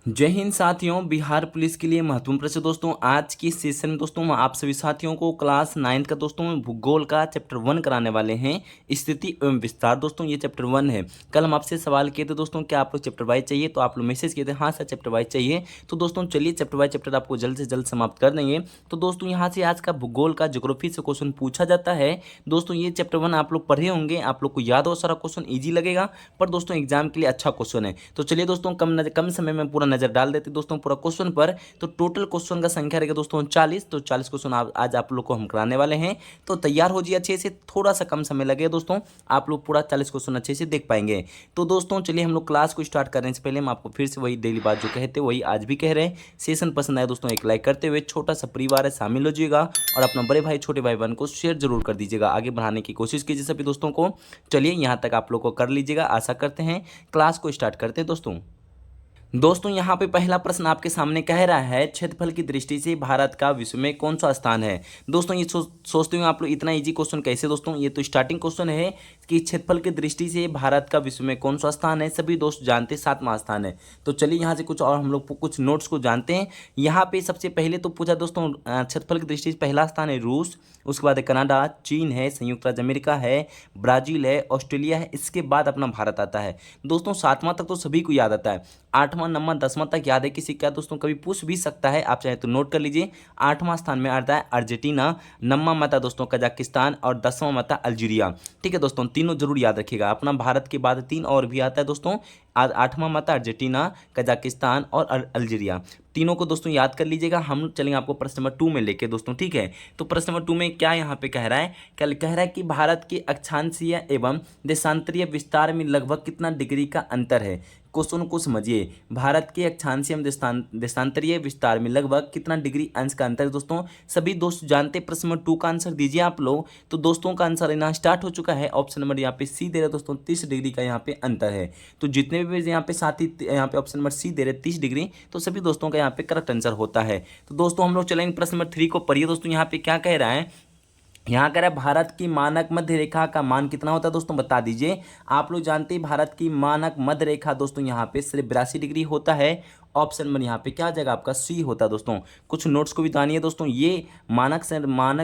जय हिंद साथियों। बिहार पुलिस के लिए महत्वपूर्ण प्रश्न दोस्तों। आज की सेशन में दोस्तों आप सभी साथियों को क्लास 9 का दोस्तों भूगोल का चैप्टर 1 कराने वाले हैं। स्थिति एवं विस्तार दोस्तों ये चैप्टर 1 है। कल हम आपसे सवाल किए थे दोस्तों क्या आप लोग चैप्टर वाइज चाहिए, तो आप लोग मैसेज किए थे हाँ सर चैप्टर वाइज चाहिए। तो दोस्तों चलिए चैप्टर वाइज चैप्टर आपको जल्द से जल्द समाप्त कर देंगे। तो दोस्तों यहाँ से आज का भूगोल का ज्योग्राफी से क्वेश्चन पूछा जाता है। दोस्तों ये चैप्टर 1 आप लोग पढ़े होंगे, आप लोग को याद हो, सारा क्वेश्चन ईजी लगेगा, पर दोस्तों एग्जाम के लिए अच्छा क्वेश्चन है। तो चलिए दोस्तों कम समय में पूरा नजर डाल देते दोस्तों पूरा क्वेश्चन पर। तो टोटल क्वेश्चन का संख्या रहेगा दोस्तों 40। तो 40 क्वेश्चन आज आप लोग को हम कराने वाले हैं। तो तैयार हो जाइए अच्छे से, थोड़ा सा कम समय लगेगा दोस्तों, आप लोग पूरा 40 क्वेश्चन अच्छे से देख पाएंगे। तो दोस्तों चलिए हम लोग क्लास को स्टार्ट करने से पहले हम आपको फिर से वही डेली बात जो कहते हैं वही आज भी कह रहे हैं। सेशन पसंद आए दोस्तों एक लाइक करते हुए, छोटा सा परिवार है शामिल हो जाइएगा और अपना बड़े भाई छोटे भाई बहन को शेयर जरूर कर दीजिएगा, आगे बढ़ाने की कोशिश कीजिए सभी दोस्तों को। चलिए यहाँ तक आप लोग को कर लीजिएगा, आशा करते हैं। क्लास को स्टार्ट करते हैं दोस्तों यहाँ पे पहला प्रश्न आपके सामने कह रहा है क्षेत्रफल की दृष्टि से भारत का विश्व में कौन सा स्थान है। दोस्तों ये सोचते हो आप लोग इतना इजी क्वेश्चन कैसे दोस्तों, ये तो स्टार्टिंग क्वेश्चन है कि क्षेत्रफल की दृष्टि से भारत का विश्व में कौन सा स्थान है। सभी दोस्त जानते हैं 7वां स्थान है। तो चलिए यहाँ से कुछ और हम लोग कुछ नोट्स को जानते हैं। यहाँ पे सबसे पहले तो पूछा दोस्तों क्षेत्रफल की दृष्टि से पहला स्थान है रूस, उसके बाद है कनाडा, चीन है, संयुक्त राज्य अमेरिका है, ब्राजील है, ऑस्ट्रेलिया है, इसके बाद अपना भारत आता है। दोस्तों 7वां तक तो सभी को याद आता है, 8वां 9वां 10वां तक याद है किसी का दोस्तों, कभी पूछ भी सकता है, आप चाहे तो नोट कर लीजिए। 8वां स्थान में आता है अर्जेंटीना, 9वां आता है दोस्तों कजाकिस्तान और 10वां आता है अल्जीरिया। ठीक है दोस्तों, तीनों जरूर याद रखिएगा। अपना भारत के बाद 3 और भी आता है दोस्तों, 8वां आता है अर्जेंटीना, कजाकिस्तान और अल्जीरिया। तीनों को दोस्तों याद कर लीजिएगा। हम चलेंगे आपको प्रश्न नंबर 2 में लेके दोस्तों, ठीक है। तो प्रश्न नंबर 2 में क्या यहाँ पे कह रहा है, क्या कह रहा है कि भारत के अक्षांशीय एवं देशांतरीय विस्तार में लगभग कितना डिग्री का अंतर है। क्वेश्चन को समझिए, भारत के अक्षांशीय एवं देशांतरीय विस्तार में लगभग कितना डिग्री अंश का अंतर है। दोस्तों सभी दोस्त जानते, प्रश्न नंबर 2 का आंसर दीजिए आप लोग। तो दोस्तों का आंसर लेना स्टार्ट हो चुका है। ऑप्शन नंबर यहाँ पे सी दे रहे दोस्तों, 30 डिग्री का यहाँ पे अंतर है। तो जितने भी यहाँ पे साथी यहाँ पे ऑप्शन नंबर सी दे रहे 30 डिग्री, तो सभी दोस्तों का यहाँ पे करेक्ट आंसर होता है। तो दोस्तों हम लोग चलेंगे प्रश्न नंबर 3 को पढ़िए दोस्तों। यहाँ पे क्या कह रहा है, यहाँ कह रहा है भारत की मानक मध्य रेखा का मान कितना होता है दोस्तों, बता दीजिए। आप लोग जानते हैं भारत की मानक मध्य रेखा दोस्तों यहाँ पे सिर्फ 82 डिग्री होता है। ऑप्शन नंबर यहाँ पे क्या आ जाएगा आपका सी होता है दोस्तों। कुछ नोट्स को भी जानिए दोस्तों, ये मानक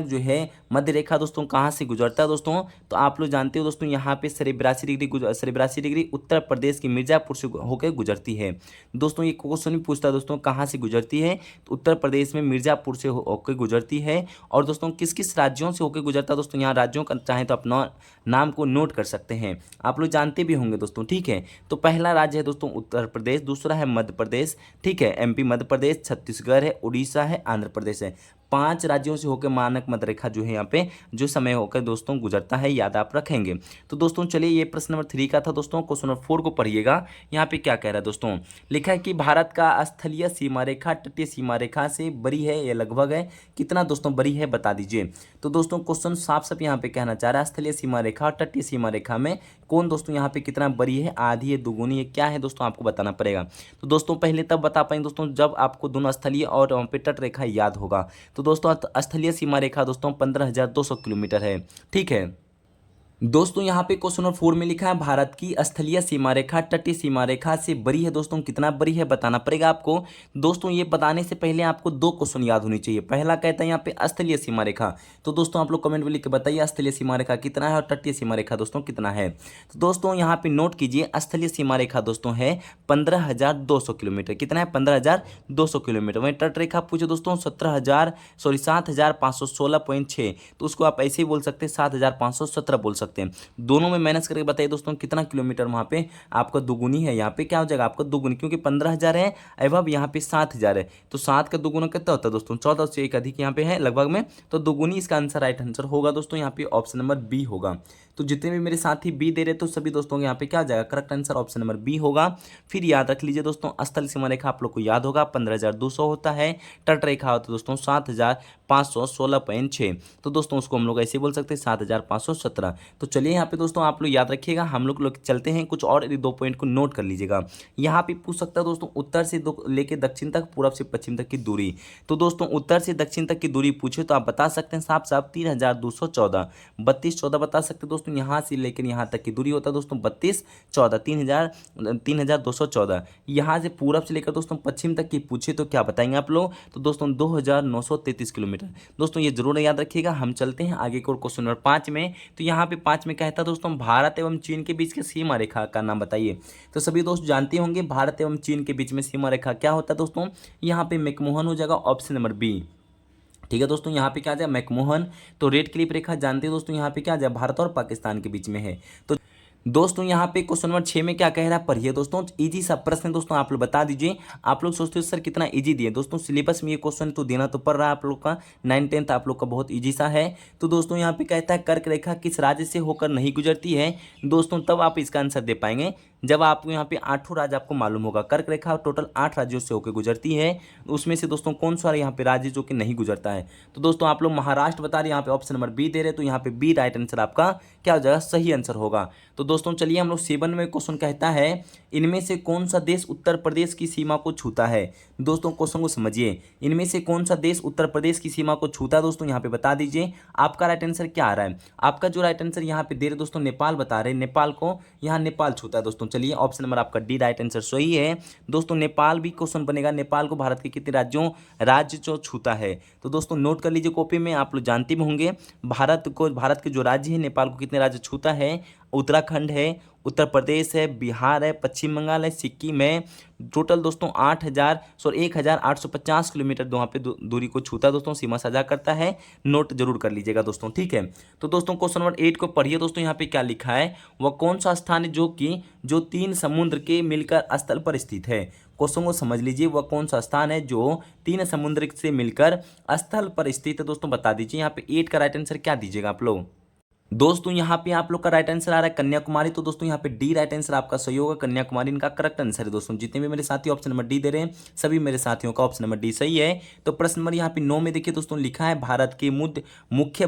जो है मध्य रेखा दोस्तों कहाँ से गुजरता है दोस्तों। तो आप लोग जानते हो दोस्तों यहाँ पे सिर्फ 82 डिग्री उत्तर प्रदेश की मिर्जापुर से होकर गुजरती है। दोस्तों ये क्वेश्चन भी पूछता है दोस्तों कहाँ से गुजरती है, तो उत्तर प्रदेश में मिर्जापुर से होकर गुजरती है। और दोस्तों किस किस राज्यों से होकर गुजरता है दोस्तों, यहाँ राज्यों का चाहे तो अपना नाम को नोट कर सकते हैं, आप लोग जानते भी होंगे दोस्तों, ठीक है। तो पहला राज्य है दोस्तों उत्तर प्रदेश, दूसरा है मध्य प्रदेश, ठीक है, एमपी मध्य प्रदेश, छत्तीसगढ़ है, उड़ीसा है, आंध्र प्रदेश है। 5 राज्यों से होकर मानक मध्य रेखा जो है यहाँ पे जो समय होकर दोस्तों गुजरता है, याद आप रखेंगे। तो दोस्तों चलिए ये प्रश्न नंबर 3 का था दोस्तों। क्वेश्चन नंबर 4 को पढ़िएगा। यहाँ पे क्या कह रहा है दोस्तों, लिखा है कि भारत का स्थलीय सीमा रेखा तटीय सीमा रेखा से बड़ी है या लगभग है, कितना दोस्तों बड़ी है बता दीजिए। तो दोस्तों क्वेश्चन साफ साफ यहाँ पे कहना चाह रहा है स्थलीय सीमा रेखा और तटीय सीमा रेखा में कौन दोस्तों यहाँ पे कितना बड़ी है, आधी है, दुगुनी है, क्या है दोस्तों आपको बताना पड़ेगा। तो दोस्तों पहले तब बता पाएंगे दोस्तों जब आपको दोनों स्थलीय और वहाँ पे तट रेखा याद होगा। तो दोस्तों स्थलीय सीमा रेखा दोस्तों 15,200 किलोमीटर है, ठीक है। दोस्तों यहाँ पे क्वेश्चन नंबर 4 में लिखा है भारत की स्थलीय सीमा रेखा तटीय सीमा रेखा से बड़ी है दोस्तों, कितना बड़ी है बताना पड़ेगा आपको। दोस्तों ये बताने से पहले आपको 2 क्वेश्चन याद होनी चाहिए। पहला कहता है यहाँ पे स्थलीय सीमा रेखा, तो दोस्तों आप लोग कमेंट में लिख के बताइए स्थलीय सीमा रेखा कितना है और तटीय सीमा रेखा दोस्तों कितना है। तो दोस्तों यहाँ पे नोट कीजिए, स्थलीय सीमा रेखा दोस्तों है 15,200 किलोमीटर, कितना है 15,200 किलोमीटर। वहीं तट रेखा पूछे दोस्तों 7,516.6, तो उसको आप ऐसे ही बोल सकते हैं 7,517 बोल सकते हैं। दोनों में माइनस करके बताइए दोस्तों कितना किलोमीटर वहां पे आपका दुगुनी है, यहाँ पे क्या हो जाएगा आपका दुगुनी, क्योंकि 15,000 है एवं यहाँ पे 7,000 है, तो 7 का दुगुना कितना होता है दोस्तों 14 से एक अधिक यहाँ पे है लगभग में, तो दुगुनी इसका आंसर राइट आंसर होगा दोस्तों, यहाँ पे ऑप्शन नंबर बी होगा। तो जितने भी मेरे साथी बी दे रहे तो सभी दोस्तों यहाँ पे क्या जाएगा correct answer option number B होगा। फिर याद रख लीजिए दोस्तों स्थल सीमा रेखा आप लोग को याद होगा 15,200 होता है, तट रेखा होता है दोस्तों 7,516.6, तो दोस्तों उसको हम लोग ऐसे बोल सकते हैं 7,517। तो चलिए यहाँ पे दोस्तों आप लोग याद रखिएगा, हम लोग चलते हैं कुछ और 2 पॉइंट को नोट कर लीजिएगा। यहाँ पे पूछ सकता है दोस्तों उत्तर से लेके दक्षिण तक, पूरब से पश्चिम तक की दूरी। तो दोस्तों उत्तर से दक्षिण तक की दूरी पूछे तो आप बता सकते हैं साफ साफ 3214, 3214 बता सकते हैं दोस्तों। यहाँ से लेकर यहाँ तक की दूरी होता है दोस्तों 3214, 3214। यहाँ से पूरब से लेकर दोस्तों पश्चिम तक की पूछे तो क्या बताएंगे आप लोग, तो दोस्तों 2933 किलोमीटर। दोस्तों ये जरूर याद रखिएगा। हम चलते हैं आगे को क्वेश्चन नंबर 5 में। तो यहाँ पे 5 में कहता है दोस्तों भारत एवं चीन के बीच की सीमा रेखा का नाम बताइए। तो सभी दोस्त जानते होंगे भारत एवं चीन के बीच में सीमा रेखा क्या होता है दोस्तों, यहाँ पे मैकमोहन हो जाएगा, ऑप्शन नंबर बी। ठीक है दोस्तों, यहाँ पे क्या आ जाए मैकमोहन। तो रेड क्लिप रेखा जानते हैं दोस्तों, यहाँ पे क्या आ जाए भारत और पाकिस्तान के बीच में है। तो दोस्तों यहाँ पे क्वेश्चन नंबर 6 में क्या कह रहा है पढ़िए दोस्तों, इजी सा प्रश्न है दोस्तों, आप लोग बता दीजिए। आप लोग सोचते हो सर कितना इजी दिए, दोस्तों सिलेबस में ये क्वेश्चन तो देना तो पड़ रहा है आप लोग का, 9 10th आप लोग का बहुत इजी सा है। तो दोस्तों यहाँ पे कहता है कर्क रेखा किस राज्य से होकर नहीं गुजरती है। दोस्तों तब आप इसका आंसर दे पाएंगे जब आपको यहाँ पे 8 राज्य आपको मालूम होगा। कर्क रेखा टोटल 8 राज्यों से होकर गुजरती है, उसमें से दोस्तों कौन सा यहाँ पे राज्य जो कि नहीं गुजरता है। तो दोस्तों आप लोग महाराष्ट्र बता रहे, यहाँ पे ऑप्शन नंबर बी दे रहे, तो यहाँ पे बी राइट आंसर आपका क्या हो जाएगा, सही आंसर होगा। तो दोस्तों चलिए हम लोग 7 में क्वेश्चन कहता है इनमें से कौन सा देश उत्तर प्रदेश की सीमा को छूता है। दोस्तों क्वेश्चन को समझिए, इनमें से कौन सा देश उत्तर प्रदेश की सीमा को छूता है, दोस्तों यहाँ पे बता दीजिए। आपका राइट आंसर क्या आ रहा है, आपका जो राइट आंसर यहाँ पे दे रहे दोस्तों नेपाल बता रहे, नेपाल को यहाँ नेपाल छूता है दोस्तों। चलिए ऑप्शन नंबर आपका डी राइट आंसर सही है दोस्तों। नेपाल भी क्वेश्चन बनेगा, नेपाल को भारत के कितने राज्यों राज्य जो छूता है। तो दोस्तों नोट कर लीजिए कॉपी में, आप लोग जानते भी होंगे भारत के जो राज्य है नेपाल को कितने राज्य छूता है। उत्तराखंड है, उत्तर प्रदेश है, बिहार है, पश्चिम बंगाल है, सिक्किम है। टोटल दोस्तों 1850 किलोमीटर वहाँ पे दूरी को छूता है दोस्तों, सीमा साझा करता है। नोट जरूर कर लीजिएगा दोस्तों, ठीक है। तो दोस्तों क्वेश्चन नंबर 8 को पढ़िए दोस्तों, यहाँ पे क्या लिखा है, वह कौन सा स्थान है जो 3 समुद्र के मिलकर स्थल पर स्थित है। क्वेश्चन को समझ लीजिए, वह कौन सा स्थान है जो 3 समुद्र से मिलकर स्थल पर स्थित है, दोस्तों बता दीजिए। यहाँ पे 8 का राइट आंसर क्या दीजिएगा आप लोग। दोस्तों यहाँ पे आप लोग का राइट आंसर आ रहा है कन्याकुमारी। तो दोस्तों यहाँ पे डी राइट आंसर आपका सही होगा, कन्याकुमारी इनका करेक्ट आंसर है दोस्तों। जितने भी मेरे साथी ऑप्शन नंबर डी दे रहे हैं सभी मेरे साथियों का ऑप्शन नंबर डी सही है। तो प्रश्न नंबर यहाँ पे 9 में देखिए दोस्तों लिखा है भारत के मुख्य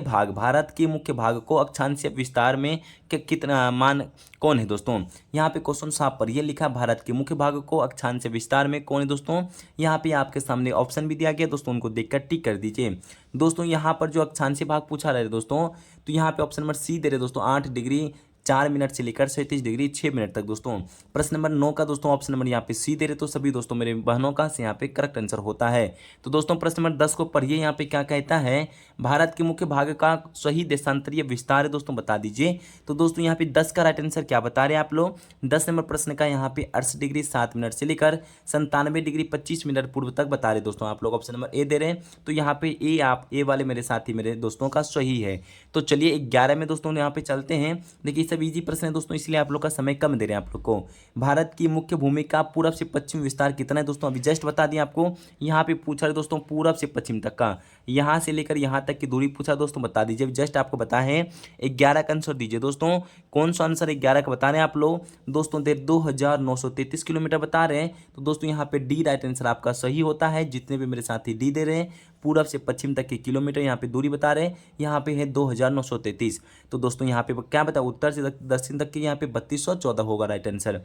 भाग को अक्षांशीय विस्तार में कितना मान कौन है दोस्तों। यहाँ पे क्वेश्चन साफ पर यह लिखा भारत के मुख्य भाग को अक्षांशीय विस्तार में कौन है दोस्तों। यहाँ पे आपके सामने ऑप्शन भी दिया गया दोस्तों, उनको देखकर टिक कर दीजिए दोस्तों। यहाँ पर जो अक्षांशीय भाग पूछा रहे दोस्तों, तो यहाँ पे ऑप्शन नंबर सी दे रहे दोस्तों, 8 डिग्री 4 मिनट से लेकर 37 डिग्री 6 मिनट तक दोस्तों। प्रश्न नंबर 9 का दोस्तों ऑप्शन नंबर यहाँ पे सी दे रहे, तो सभी दोस्तों मेरे बहनों का यहाँ पे करेक्ट आंसर होता है। तो दोस्तों प्रश्न नंबर 10 को पढ़िए, यहाँ पे क्या कहता है, भारत के मुख्य भाग का सही देशांतरीय विस्तार है दोस्तों बता दीजिए। तो दोस्तों यहाँ पे 10 का राइट आंसर क्या बता रहे हैं आप लोग। 10 नंबर प्रश्न का यहाँ पे 68 डिग्री 7 मिनट से लेकर 97 डिग्री 25 मिनट पूर्व तक बता रहे दोस्तों। आप लोग ऑप्शन नंबर ए दे रहे हैं, तो यहाँ पे ए वाले मेरे साथी मेरे दोस्तों का सही है। तो चलिए 11 में दोस्तों यहाँ पे चलते हैं। देखिए सब इजी प्रश्न है दोस्तों, इसलिए आप लोग का समय कम दे रहे हैं आप लोग को। भारत की मुख्य भूमि का पूरब से पश्चिम विस्तार कितना है दोस्तों, अभी जस्ट बता दिया आपको। यहाँ पे पूछा है दोस्तों पूरब से पश्चिम तक का, यहाँ से लेकर यहाँ तक की दूरी पूछा दोस्तों बता दीजिए। जस्ट आपको बता है 11 का आंसर दीजिए दोस्तों। कौन सा आंसर 11 का बता रहे हैं आप लोग दोस्तों, 2933 किलोमीटर बता रहे हैं। तो दोस्तों यहाँ पे डी राइट आंसर आपका सही होता है। जितने भी मेरे साथी डी दे रहे हैं, पूरब से पश्चिम तक के किलोमीटर यहाँ पे दूरी बता रहे हैं, यहाँ पे है 2933। तो दोस्तों यहाँ पे क्या बता, उत्तर से दक्षिण तक के यहाँ पे 3214 होगा राइट आंसर।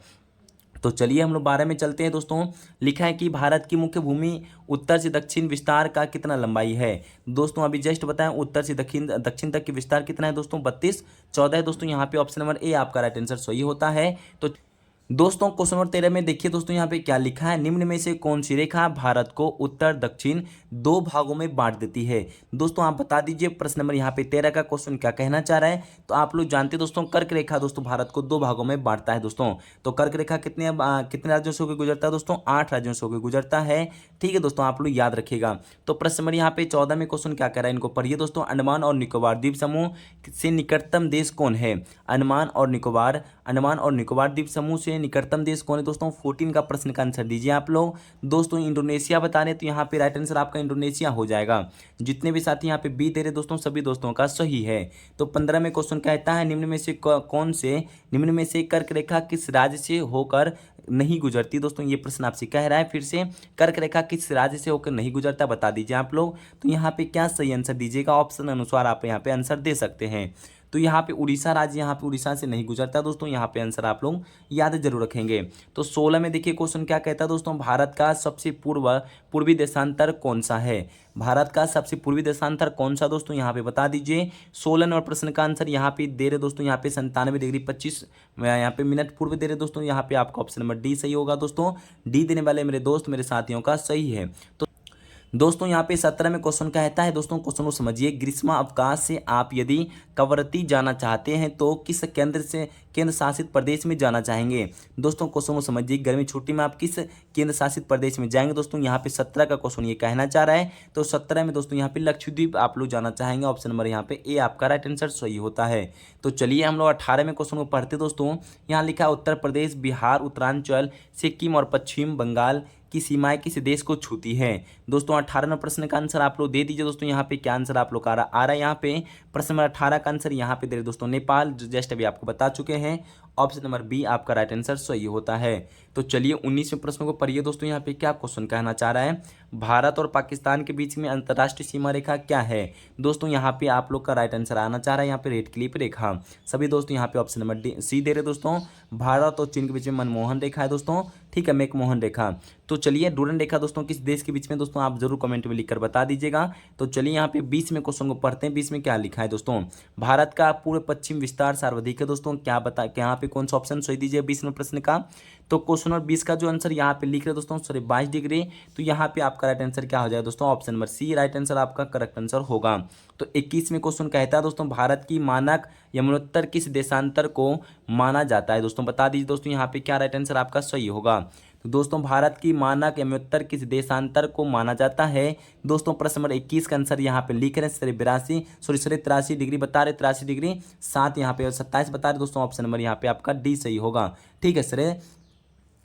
तो चलिए हम लोग 12 में चलते हैं दोस्तों। लिखा है कि भारत की मुख्य भूमि उत्तर से दक्षिण विस्तार का कितना लंबाई है। दोस्तों अभी जस्ट बताएं उत्तर से दक्षिण तक की विस्तार कितना है दोस्तों, 3214 है दोस्तों। यहाँ पे ऑप्शन नंबर ए आपका राइट आंसर सही होता है। तो दोस्तों क्वेश्चन नंबर 13 में देखिए दोस्तों, यहाँ पे क्या लिखा है, निम्न में से कौन सी रेखा भारत को उत्तर दक्षिण 2 भागों में बांट देती है। दोस्तों आप बता दीजिए प्रश्न नंबर यहाँ पे 13 का क्वेश्चन क्या कहना चाह रहा है। तो आप लोग जानते हैं दोस्तों कर्क रेखा दोस्तों भारत को 2 भागों में बांटता है दोस्तों। तो कर्क रेखा कितने राज्यों से होकर गुजरता है दोस्तों, 8 राज्यों से होकर गुजरता है। ठीक है दोस्तों, आप लोग याद रखिएगा। तो प्रश्न नंबर यहाँ पे 14 में क्वेश्चन क्या कह रहा है, इनको पढ़िए दोस्तों। अंडमान और निकोबार द्वीप समूह से निकटतम देश कौन है। अंडमान और निकोबार द्वीप समूह से निकटतम देश कौन है दोस्तों। 14 का प्रश्न का आंसर दीजिए आप लोग। दोस्तों इंडोनेशिया बता रहे, तो यहाँ पे राइट आंसर आपका इंडोनेशिया हो जाएगा। जितने भी साथी यहाँ पे बी दे रहे दोस्तों, सभी दोस्तों का सही है। तो 15 में क्वेश्चन कहता है, निम्न में से कर्क रेखा किस राज्य से होकर नहीं गुजरती। दोस्तों ये प्रश्न आपसे कह रहा है, फिर से कर्क रेखा किस राज्य से होकर नहीं गुजरता बता दीजिए आप लोग। तो यहाँ पे क्या सही आंसर दीजिएगा, ऑप्शन अनुसार आप यहाँ पे आंसर दे सकते हैं। तो यहाँ पे उड़ीसा राज्य यहाँ पे उड़ीसा से नहीं गुजरता दोस्तों, यहाँ पे आंसर आप लोग याद जरूर रखेंगे। तो 16 में देखिए क्वेश्चन क्या कहता है दोस्तों, भारत का सबसे पूर्वी देशांतर कौन सा है। भारत का सबसे पूर्वी देशांतर कौन सा दोस्तों, यहाँ पे बता दीजिए। 16 नंबर प्रश्न का आंसर यहाँ पे दे रहे दोस्तों, यहाँ पे 97 डिग्री 25 यहाँ पे मिनट पूर्व दे रहे दोस्तों, यहाँ पे आपका ऑप्शन नंबर डी सही होगा दोस्तों। डी देने वाले मेरे दोस्त मेरे साथियों का सही है। तो दोस्तों यहाँ पे 17 में क्वेश्चन कहता है दोस्तों, क्वेश्चन को समझिए। ग्रीष्म अवकाश से आप यदि कवरत्ती जाना चाहते हैं तो किस केंद्र शासित प्रदेश में जाना चाहेंगे। दोस्तों क्वेश्चन को समझिए, गर्मी छुट्टी में आप किस केंद्र शासित प्रदेश में जाएंगे दोस्तों, यहाँ पे 17 का क्वेश्चन ये कहना चाह रहा है। तो 17 में दोस्तों यहाँ पे लक्षद्वीप आप लोग जाना चाहेंगे, ऑप्शन नंबर यहाँ पे ए आपका राइट आंसर सही होता है। तो चलिए हम लोग 18 में क्वेश्चन को पढ़ते दोस्तों। यहाँ लिखा उत्तर प्रदेश, बिहार, उत्तरांचल, सिक्किम और पश्चिम बंगाल की सीमाएं किस देश को छूती है। दोस्तों 18 नंबर प्रश्न का आंसर आप लोग दे दीजिए दोस्तों, यहाँ पे क्या आंसर आप लोग आ रहा है यहाँ पे प्रश्न नंबर 18 का आंसर यहाँ पे दे रहे दोस्तों नेपाल, जो जस्ट अभी आपको बता चुके हैं। ऑप्शन नंबर बी आपका राइट आंसर सही होता है। तो चलिए 19वें प्रश्न को पढ़िए दोस्तों, यहाँ पे क्या क्वेश्चन कहना चाह रहा है। भारत और पाकिस्तान के बीच में अंतर्राष्ट्रीय सीमा रेखा क्या है। दोस्तों यहाँ पे आप लोग का राइट आंसर आना चाह रहा है यहाँ पे रेड क्लिप रेखा। सभी दोस्तों यहाँ पे ऑप्शन नंबर डी सी दे रहे दोस्तों, भारत और चीन के बीच में मनमोहन रेखा है दोस्तों, ठीक है, मैकमोहन रेखा। तो चलिए डूरन रेखा दोस्तों किस देश के बीच में दोस्तों, आप जरूर कमेंट में लिखकर बता दीजिएगा। तो चलिए यहाँ पे 20 में क्वेश्चन को पढ़ते हैं। 20 में क्या लिखा है दोस्तों, भारत का पूर्व पश्चिम विस्तार सर्वाधिक है दोस्तों, क्या यहाँ पे कौन सा ऑप्शन सही दीजिए 20 में प्रश्न का। तो क्वेश्चन नंबर 20 का जो आंसर यहाँ पे लिख रहे दोस्तों, सॉरी 22 डिग्री, तो यहाँ पे आपका राइट आंसर क्या हो जाएगा दोस्तों, option number C right answer आपका करेक्ट आंसर होगा। तो 21 में क्वेश्चन कहता है दोस्तों, भारत की मानक यमुनोत्तर किस देशांतर को माना जाता है दोस्तों, बता दीजिए दोस्तों यहाँ पे क्या राइट आंसर आपका सही होगा। तो दोस्तों भारत की मानक यमुनोत्तर किस देशांतर को माना जाता है दोस्तों, प्रश्न नंबर 21 का आंसर यहाँ पे लिख रहे हैं 83 डिग्री बता रहे, 83 डिग्री 7 यहाँ पे 27 बता रहे दोस्तों, ऑप्शन नंबर यहाँ पे आपका डी सही होगा, ठीक है सर।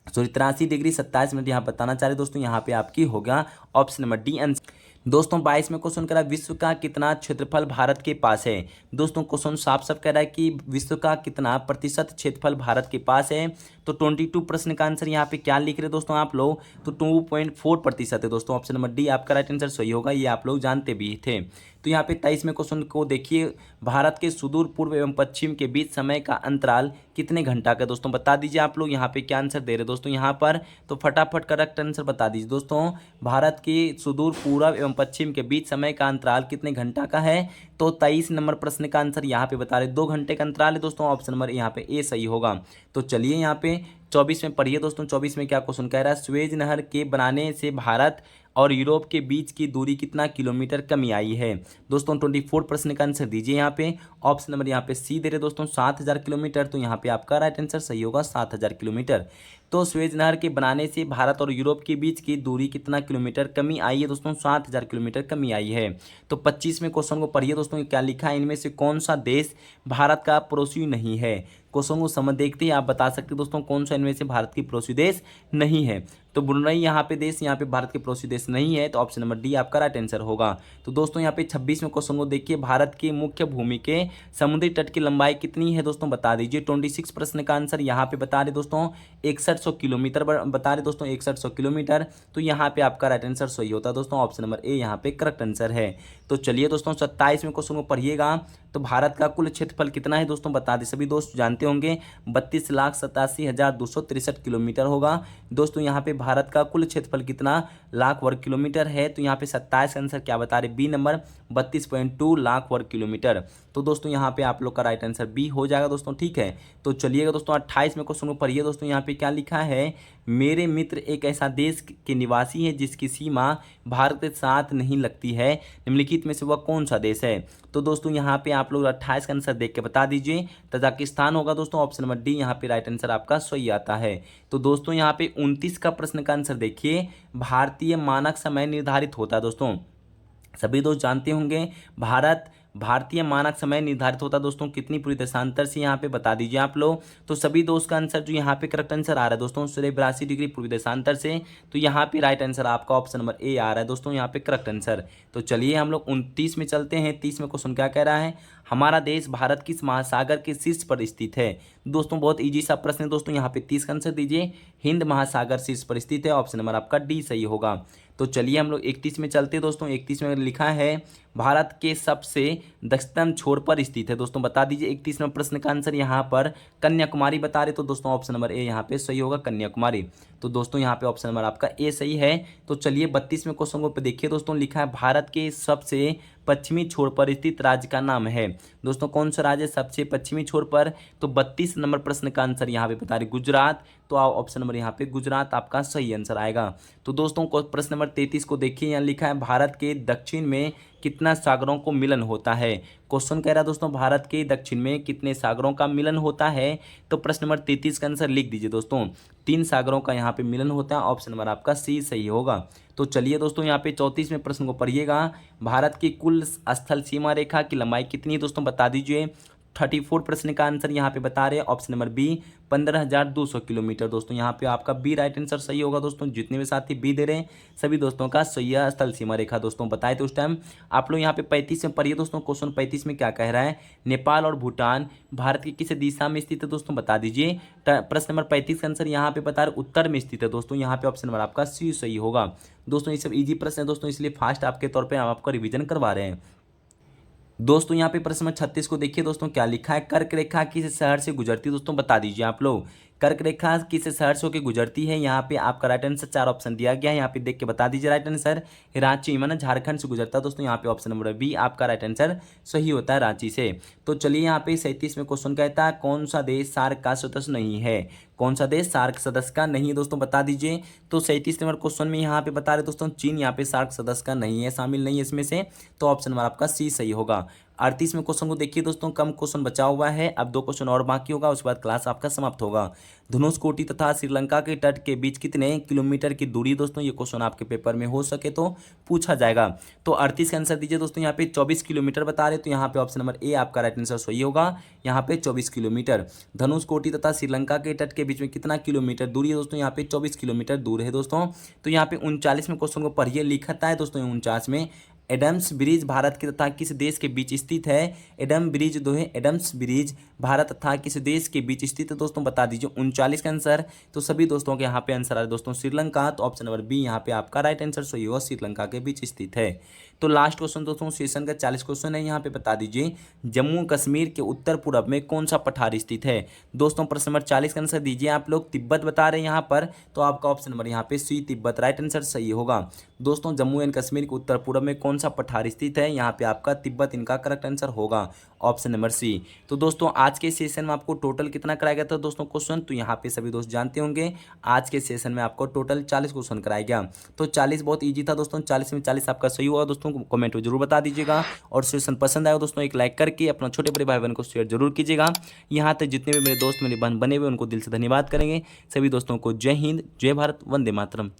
83 डिग्री 27 मिनट यहाँ बताना चाह रहे दोस्तों, यहाँ पे आपकी होगा ऑप्शन नंबर डी आंसर। दोस्तों 22 में क्वेश्चन करा, विश्व का कितना क्षेत्रफल भारत के पास है। दोस्तों क्वेश्चन साफ साफ कह रहा है कि विश्व का कितना प्रतिशत क्षेत्रफल भारत के पास है। तो 22 प्रश्न का आंसर यहाँ पे क्या लिख रहे दोस्तों आप लोग, तो 2.4% है दोस्तों, ऑप्शन नंबर डी आपका राइट आंसर सही होगा, ये आप लोग जानते भी थे। तो यहाँ पे 23 में क्वेश्चन को देखिए, भारत के सुदूर पूर्व एवं पश्चिम के बीच समय का अंतराल कितने घंटा का दोस्तों, बता दीजिए आप लोग यहाँ पे क्या आंसर दे रहे दोस्तों यहाँ पर। तो फटाफट करेक्ट आंसर बता दीजिए दोस्तों, भारत के सुदूर पूर्व एवं पश्चिम के बीच समय का अंतराल कितने घंटा का है। तो 23 नंबर प्रश्न का आंसर यहाँ पे बता रहे 2 घंटे का अंतराल है दोस्तों, ऑप्शन नंबर यहाँ पे ए सही होगा। तो चलिए यहाँ पे 24 में पढ़िए दोस्तों, 24 में क्या क्वेश्चन कह रहा है, स्वेज नहर के बनाने से भारत और यूरोप के बीच की दूरी कितना किलोमीटर कमी आई है दोस्तों। 24 प्रश्न का आंसर दीजिए यहाँ पे, ऑप्शन नंबर यहाँ पे सी दे रहे दोस्तों 7000 किलोमीटर, तो यहाँ पे आपका राइट आंसर सही होगा 7000 किलोमीटर। तो स्वेज नहर के बनाने से भारत और यूरोप के बीच की दूरी कितना किलोमीटर कमी आई है दोस्तों, 7000 किलोमीटर कमी आई है। तो 25 में क्वेश्चन को पढ़िए दोस्तों, क्या लिखा है, इनमें से कौन सा देश भारत का पड़ोसी नहीं है। क्वेश्चन को समझ देखते ही आप बता सकते दोस्तों कौन सा इनमें से भारत की पड़ोसी देश नहीं है। तो ब्रुनई यहाँ पे देश, यहाँ पे भारत के पड़ोसी देश नहीं है, तो ऑप्शन नंबर डी आपका राइट आंसर होगा। तो दोस्तों यहाँ पे 26 में क्वेश्चन को देखिए, भारत की मुख्य भूमि के समुद्री तट की लंबाई कितनी है दोस्तों, बता दीजिए। 26 प्रश्न का आंसर यहाँ पे बता रहे दोस्तों 6100 किलोमीटर बता रहे दोस्तों, 6100 किलोमीटर। तो यहाँ पे आपका राइट आंसर सही होता है दोस्तों, ऑप्शन नंबर ए यहाँ पे करेक्ट आंसर है। तो चलिए दोस्तों 27 में क्वेश्चन को पढ़िएगा, तो भारत का कुल क्षेत्रफल कितना है दोस्तों, बता दें, सभी दोस्त जानते होंगे 32,87,263 किलोमीटर होगा दोस्तों। यहाँ पे भारत का कुल क्षेत्रफल कितना लाख वर्ग किलोमीटर है, तो यहाँ पे 27 का आंसर क्या बता रहे, बी नंबर 32.2 लाख वर्ग किलोमीटर। तो दोस्तों यहाँ पे आप लोग का राइट आंसर बी हो जाएगा दोस्तों, ठीक है। तो चलिएगा दोस्तों 28 में क्वेश्चन को पढ़िए दोस्तों, यहाँ पे क्या लिखा है, मेरे मित्र एक ऐसा देश के निवासी है जिसकी सीमा भारत के साथ नहीं लगती है, निम्नलिखित में से वह कौन सा देश है। तो दोस्तों यहाँ पे आप लोग 28 का आंसर देख के बता दीजिए, तजाकिस्तान होगा दोस्तों, ऑप्शन नंबर डी यहाँ पे राइट आंसर आपका सही आता है। तो दोस्तों यहाँ पे 29 का प्रश्न का आंसर देखिए, भारतीय मानक समय निर्धारित होता है दोस्तों, सभी दोस्त जानते होंगे भारतीय मानक समय निर्धारित होता है दोस्तों, कितनी पूरी देशांतर से यहाँ पे बता दीजिए आप लोग। तो सभी दोस्त का आंसर जो यहाँ पे करेक्ट आंसर आ रहा है दोस्तों 82 डिग्री पूर्वी देशांतर से, तो यहाँ पे राइट आंसर आपका ऑप्शन नंबर ए आ रहा है दोस्तों, यहाँ पे करेक्ट आंसर। तो चलिए हम लोग 29 में चलते हैं। 30 में क्वेश्चन क्या कह रहा है, हमारा देश भारत किस महासागर के शीर्ष पर स्थित है दोस्तों बहुत ईजी सा प्रश्न है दोस्तों, यहाँ पे 30 का आंसर दीजिए। हिंद महासागर शीर्ष पर स्थित है, ऑप्शन नंबर आपका डी सही होगा। तो चलिए हम लोग 31 में चलते हैं दोस्तों। 31 में लिखा है भारत के सबसे दक्षिणतम छोर पर स्थित है। दोस्तों बता दीजिए 31वें प्रश्न का आंसर यहाँ पर कन्याकुमारी बता रहे, तो दोस्तों ऑप्शन नंबर ए यहाँ पे सही होगा, कन्याकुमारी। तो दोस्तों यहाँ पे ऑप्शन नंबर आपका ए सही है। तो चलिए 32वें क्वेश्चन को देखिए दोस्तों, लिखा है भारत के सबसे पश्चिमी छोर पर स्थित राज्य का नाम है। दोस्तों कौन सा राज्य सबसे पश्चिमी छोर पर, तो 32 नंबर प्रश्न का आंसर यहाँ पे बता रहे गुजरात। तो आप ऑप्शन नंबर यहाँ पे गुजरात आपका सही आंसर आएगा। तो दोस्तों को प्रश्न नंबर 33 को देखिए, यहाँ लिखा है भारत के दक्षिण में कितना सागरों को मिलन होता है। क्वेश्चन कह रहा है दोस्तों भारत के दक्षिण में कितने सागरों का मिलन होता है। तो प्रश्न नंबर 33 का आंसर लिख दीजिए दोस्तों, 3 सागरों का यहाँ पे मिलन होता है, ऑप्शन नंबर आपका सी सही होगा। तो चलिए दोस्तों यहाँ पे 34वें प्रश्न को पढ़िएगा, भारत की कुल स्थल सीमा रेखा की लंबाई कितनी है दोस्तों बता दीजिए। 34 प्रश्न का आंसर यहाँ पे बता रहे हैं ऑप्शन नंबर बी 15,200 किलोमीटर। दोस्तों यहाँ पे आपका बी राइट आंसर सही होगा। दोस्तों जितने भी साथी बी दे रहे हैं सभी दोस्तों का सही है, स्थल सीमा रेखा दोस्तों बताए तो उस टाइम आप लोग यहाँ पे 35 में पढ़िए दोस्तों। क्वेश्चन 35 में क्या कह रहा है, नेपाल और भूटान भारत की किस दिशा में स्थित है दोस्तों बता दीजिए। प्रश्न नंबर 35 का आंसर यहाँ पे बता रहे उत्तर में स्थित है दोस्तों, यहाँ पे ऑप्शन नंबर आपका सी सही होगा। दोस्तों ये सब इजी प्रश्न है दोस्तों, इसलिए फास्ट आपके तौर पर हम आपका रिविजन करवा रहे हैं। दोस्तों यहाँ पे प्रश्न नंबर 36 को देखिए दोस्तों, क्या लिखा है, कर्क रेखा किस शहर से गुजरती है दोस्तों बता दीजिए आप लोग। कर्क रेखा किस शहर से होकर गुजरती है, यहाँ पे आपका राइट आंसर 4 ऑप्शन दिया गया है, यहाँ पे देख के बता दीजिए राइट आंसर। रांची माना झारखंड से गुजरता है दोस्तों, यहाँ पे ऑप्शन नंबर बी आपका राइट आंसर सही होता है, रांची से। तो चलिए यहाँ पे 37वें क्वेश्चन कहता है कौन सा देश सार्क का सदस्य नहीं है। कौन सा देश सार्क सदस्य का नहीं है दोस्तों बता दीजिए। तो 37 नंबर क्वेश्चन में यहाँ पे बता रहे दोस्तों चीन यहाँ पे सार्क सदस्य का नहीं है, शामिल नहीं है इसमें से, तो ऑप्शन नंबर आपका सी सही होगा। 38वें क्वेश्चन को देखिए दोस्तों, कम क्वेश्चन बचा हुआ है, अब 2 क्वेश्चन और बाकी होगा, उसके बाद क्लास आपका समाप्त होगा। धनुषकोटी तथा श्रीलंका के तट के बीच कितने किलोमीटर की दूरी दोस्तों, ये क्वेश्चन आपके पेपर में हो सके तो पूछा जाएगा। तो 38 का आंसर दीजिए दोस्तों, यहाँ पे 24 किलोमीटर बता रहे, तो यहाँ पे ऑप्शन नंबर ए आपका राइट आंसर सही होगा, यहाँ पे 24 किलोमीटर। धनुषकोटी तथा श्रीलंका के तट के बीच में कितना किलोमीटर दूरी है दोस्तों, यहाँ पे 24 किलोमीटर दूर है दोस्तों। तो यहाँ पे 39वें क्वेश्चन को पढ़िए, लिखता है दोस्तों 49 में एडम्स ब्रिज भारत के तथा किस देश के बीच स्थित है। एडम ब्रिज दो है, एडम्स ब्रिज भारत तथा किस देश के बीच स्थित है दोस्तों बता दीजिए। 39 का आंसर, तो सभी दोस्तों के यहाँ पे आंसर आ रहा है दोस्तों श्रीलंका, तो ऑप्शन नंबर बी यहाँ पे आपका राइट आंसर सही होगा, श्रीलंका के बीच स्थित है। तो लास्ट क्वेश्चन दोस्तों सेशन का 40 क्वेश्चन है, यहाँ पे बता दीजिए जम्मू कश्मीर के उत्तर पूर्व में कौन सा पठार स्थित है। दोस्तों प्रश्न नंबर 40 का आंसर दीजिए आप लोग, तिब्बत बता रहे हैं यहाँ पर, तो आपका ऑप्शन नंबर यहाँ पे सी तिब्बत राइट आंसर सही होगा। दोस्तों जम्मू एंड कश्मीर के उत्तर पूर्व में कौन सा पठार स्थित है, यहाँ पे आपका तिब्बत इनका करेक्ट आंसर होगा, ऑप्शन नंबर सी। तो दोस्तों आज के सेशन में आपको टोटल कितना कराया गया था दोस्तों क्वेश्चन, तो यहाँ पे सभी दोस्त जानते होंगे आज के सेशन में आपको टोटल 40 क्वेश्चन कराया गया। तो 40 बहुत ईजी था दोस्तों, 40 में 40 आपका सही हुआ दोस्तों, कमेंट में जरूर बता दीजिएगा। और सेशन पसंद आया दोस्तों एक लाइक करके अपना छोटे बड़े भाई बहन को शेयर जरूर कीजिएगा। यहाँ तक जितने भी मेरे दोस्त मेरे बहन बने हुए उनको दिल से धन्यवाद करेंगे। सभी दोस्तों को जय हिंद, जय भारत, वंदे मातरम।